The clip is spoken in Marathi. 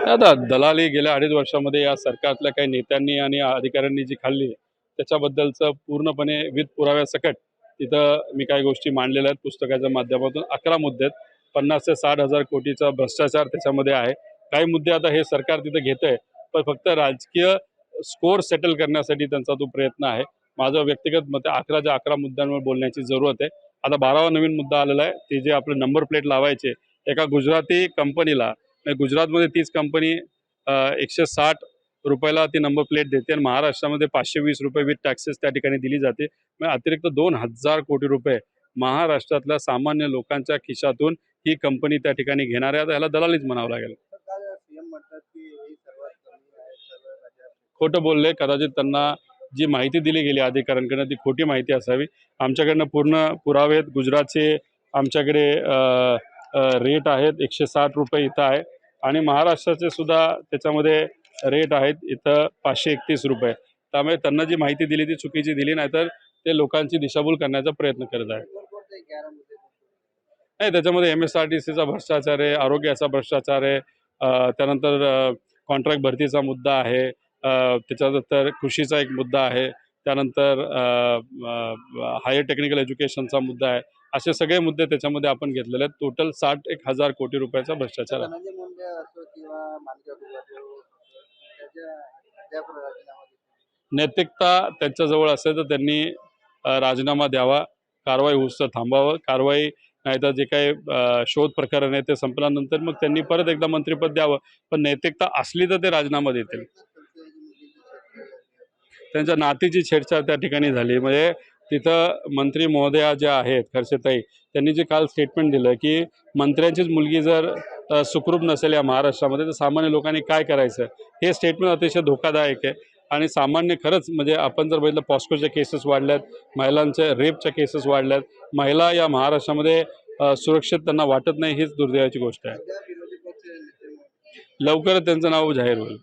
आता दलाली गेल्या 2.5 वर्षामध्ये या सरकारतल्या काही नेत्यांनी आणि अधिकाऱ्यांनी जी खाल्ली त्याच्याबद्दलचं पूर्णपणे विथ पुराव्यासकट तिथं मी काही गोष्टी मांडलेल्या आहेत पुस्तकाच्या माध्यमातून. 11 मुद्दे आहेत. 50 ते 60 हजार कोटीचा भ्रष्टाचार त्याच्यामध्ये आहे. काही मुद्दे आता हे सरकार तिथं घेतंय, पण फक्त राजकीय स्कोर सेटल करण्यासाठी त्यांचा तो प्रयत्न आहे. माझं व्यक्तिगत मत आहे 11च्या 11 मुद्द्यांवर बोलण्याची जरूरत आहे. आता 12वा नवीन मुद्दा आलेला आहे. ते जे आपले नंबर प्लेट लावायचे एका गुजराती कंपनीला, गुजरातमध्ये तीच कंपनी 160 रुपयाला ती नंबर प्लेट देते आणि महाराष्ट्रामध्ये 520 रुपये विथ टॅक्सेस त्या ठिकाणी दिली जाते. मग अतिरिक्त 2,000 कोटी रुपये महाराष्ट्रातल्या सामान्य लोकांच्या खिशातून ही कंपनी त्या ठिकाणी घेणार आहे. आता ह्याला दलालीच म्हणावं लागेल. खोटं बोलले. कदाचित त्यांना जी माहिती दिली गेली अधिकाऱ्यांकडनं ती खोटी माहिती असावी. आमच्याकडनं पूर्ण पुरावे आहेत. गुजरातचे आमच्याकडे रेट आहेत 160 रुपये इथं आहे आणि महाराष्ट्राचे सुद्धा त्याच्यामध्ये रेट आहेत इथं 531 रुपये. त्यामुळे त्यांना जी माहिती दिली ती चुकीची दिली, नाहीतर ते लोकांची दिशाभूल करण्याचा प्रयत्न करत आहेत. नाही, त्याच्यामध्ये MSRTCचा भ्रष्टाचार आहे, आरोग्याचा भ्रष्टाचार आहे, त्यानंतर कॉन्ट्रॅक्ट भरतीचा मुद्दा आहे, त्याच्यानंतर कृषीचा एक मुद्दा आहे, त्यानंतर हायर टेक्निकल एज्युकेशनचा मुद्दा आहे. असे सगळे मुद्दे त्याच्यामध्ये आपण घेतलेले आहेत. टोटल 61,000 कोटी रुपयाचा भ्रष्टाचार आहे. नैतिकता त्यांच्याजवळ असेल तर त्यांनी राजीनामा द्यावा, कारवाई होऊस्तर थांबावं. कारवाई नाहीतर जे काही शोध प्रकरण आहे ते संपल्यानंतर मग त्यांनी परत एकदा मंत्रिपद द्यावं. पण नैतिकता असली तर ते राजीनामा देतील. त्यांच्या नातीची छेडछाड त्या ठिकाणी झाली. म्हणजे तिथं मंत्री महोदया ज्या आहेत खडसेताई, त्यांनी जे काल स्टेटमेंट दिलं की मंत्र्यांचीच मुलगी जर सुखरूप नसेल या महाराष्ट्रामध्ये तर सामान्य लोकांनी काय करायचं, हे स्टेटमेंट अतिशय धोकादायक आहे. आणि सामान्य खरंच म्हणजे आपण जर बघितलं पॉस्कोच्या केसेस वाढल्यात, महिलांच्या रेपच्या केसेस वाढल्यात, महिला या महाराष्ट्रामध्ये सुरक्षित त्यांना वाटत नाही, हीच दुर्दैवाची गोष्ट आहे. लवकरच त्यांचं नाव जाहीर होईल.